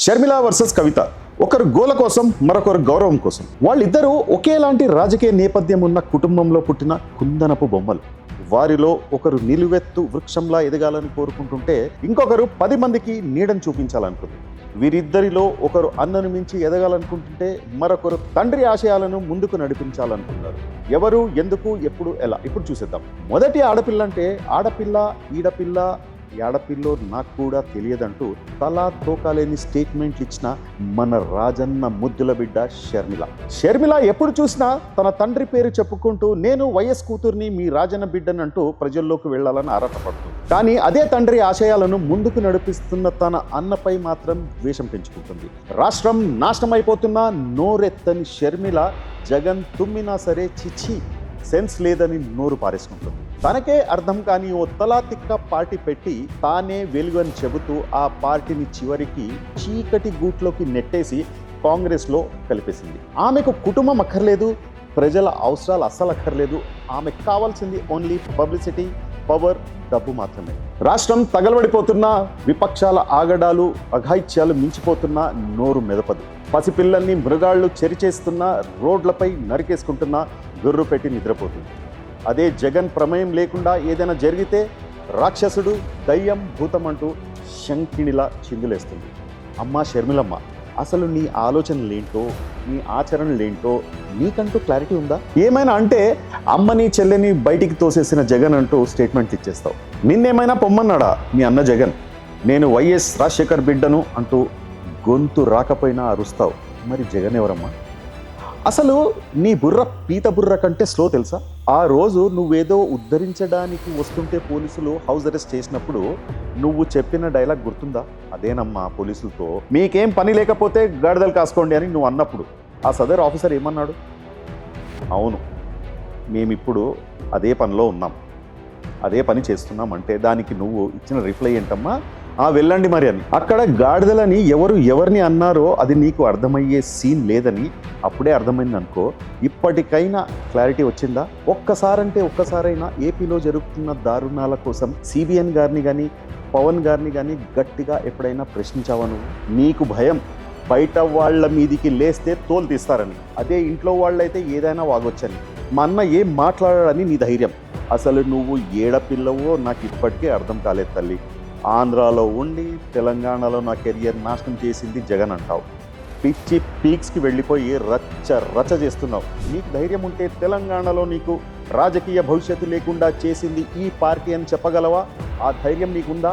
Sharmila versus కవిత. ఒకరు గోల కోసం, మరొకరు గౌరవం కోసం. వాళ్ళిద్దరూ ఒకేలాంటి రాజకీయ నేపథ్యం ఉన్న కుటుంబంలో పుట్టిన కుందనపు బొమ్మలు. వారిలో ఒకరు నిలువెత్తు వృక్షంలా ఎదగాలని కోరుకుంటుంటే ఇంకొకరు 10 మందికి నీడని చూపించాలనుకుంది. వీరిద్దరిలో ఒకరు అన్నను మించి ఎదగాలనుకుంటుంటే మరొకరు తండ్రి ఆశయాలను ముందుకు నడిపించాలనుకున్నారు. ఎవరు, ఎందుకు, ఎప్పుడు, ఎలా? ఇప్పుడు చూసేద్దాం. మొదటి ఆడపిల్ల అంటే ఆడపిల్ల, ఈడపిల్ల, ఆడపిల్లో నాకు కూడా తెలియదంటూ తలా తోకాలేని స్టేట్మెంట్లు ఇచ్చిన మన రాజన్న ముద్దుల బిడ్డ షర్మిల. షర్మిల ఎప్పుడు చూసినా తన తండ్రి పేరు చెప్పుకుంటూ నేను వైఎస్ కూతుర్ని, మీ రాజన్న బిడ్డనంటూ ప్రజల్లోకి వెళ్లాలని ఆరాటపడుతుంది. కానీ అదే తండ్రి ఆశయాలను ముందుకు నడిపిస్తున్న తన అన్నపై మాత్రం ద్వేషం పెంచుకుంటుంది. రాష్ట్రం నాశనమైపోతున్నా నోరెత్తని షర్మిల జగన్ తుమ్మినా సరే చిచి సెన్స్ లేదని నోరు పారేసుకుంటుంది. తనకే అర్థం కాని ఓ తలాతిక్క పార్టీ పెట్టి తానే వెలుగు అని చెబుతూ ఆ పార్టీని చివరికి చీకటి గూట్లోకి నెట్టేసి కాంగ్రెస్లో కలిపేసింది. ఆమెకు కుటుంబం అక్కర్లేదు, ప్రజల అవసరాలు అస్సలు అక్కర్లేదు. ఆమెకు కావాల్సింది ఓన్లీ పబ్లిసిటీ, పవర్, డబ్బు మాత్రమే. రాష్ట్రం తగలబడిపోతున్నా, విపక్షాల ఆగడాలు, అఘాయిత్యాలు మించిపోతున్నా నోరు మెదపదు. పసిపిల్లల్ని మృగాళ్ళు చెరిచేస్తున్నా, రోడ్లపై నరికేసుకుంటున్నా గుర్రు పెట్టి నిద్రపోతుంది. అదే జగన్ ప్రమేయం లేకుండా ఏదైనా జరిగితే రాక్షసుడు, దయ్యం, భూతం అంటూ శంకిణిలా చిందులేస్తుంది. అమ్మా షర్మిలమ్మ, అసలు నీ ఆలోచనలేంటో, నీ ఆచరణలేంటో నీకంటూ క్లారిటీ ఉందా? ఏమైనా అంటే అమ్మని చెల్లెని బయటికి తోసేసిన జగన్ అంటూ స్టేట్మెంట్ ఇచ్చేస్తావు. నిన్నేమైనా పొమ్మన్నాడా మీ అన్న జగన్? నేను వైఎస్ రాజశేఖర్ బిడ్డను అంటూ గొంతు రాకపోయినా అరుస్తావు. మరి జగన్ ఎవరమ్మా? అసలు నీ బుర్ర పీత బుర్ర కంటే స్లో తెలుసా? ఆ రోజు నువ్వేదో ఉద్ధరించడానికి వస్తుంటే పోలీసులు హౌస్ అరెస్ట్ చేసినప్పుడు నువ్వు చెప్పిన డైలాగ్ గుర్తుందా? అదేనమ్మా పోలీసులతో మీకేం పని లేకపోతే గాడిదలు కాసుకోండి అని నువ్వు అన్నప్పుడు ఆ సదర్ ఆఫీసర్ ఏమన్నాడు? అవును, మేమిప్పుడు అదే పనిలో ఉన్నాం, అదే పని చేస్తున్నాం అంటే దానికి నువ్వు ఇచ్చిన రిప్లై ఏంటమ్మా? వెళ్ళండి మరి అని. అక్కడ గాడిదలని ఎవరిని అన్నారో అది నీకు అర్థమయ్యే సీన్ లేదని అప్పుడే అర్థమైంది అనుకో. ఇప్పటికైనా క్లారిటీ వచ్చిందా? ఒక్కసారైనా ఏపీలో జరుగుతున్న దారుణాల కోసం సిబిఎన్ గారిని కానీ, పవన్ గారిని కానీ గట్టిగా ఎప్పుడైనా ప్రశ్నించావా నువ్వు? నీకు భయం బయట వాళ్ళ మీదికి లేస్తే తోలు తీస్తారని, అదే ఇంట్లో వాళ్ళైతే ఏదైనా వాగొచ్చని, మా అన్న ఏం మాట్లాడాలని నీ ధైర్యం. అసలు నువ్వు ఏడపిల్లవో నాకు ఇప్పటికే అర్థం కాలేదు తల్లి. ఆంధ్రాలో ఉండి తెలంగాణలో నా కెరియర్ నాశనం చేసింది జగన్ అంటావు. పిచ్చి పీక్స్కి వెళ్ళిపోయి రచ్చ చేస్తున్నావు. నీకు ధైర్యం ఉంటే తెలంగాణలో నీకు రాజకీయ భవిష్యత్తు లేకుండా చేసింది ఈ పార్టీ అని చెప్పగలవా? ఆ ధైర్యం నీకుందా?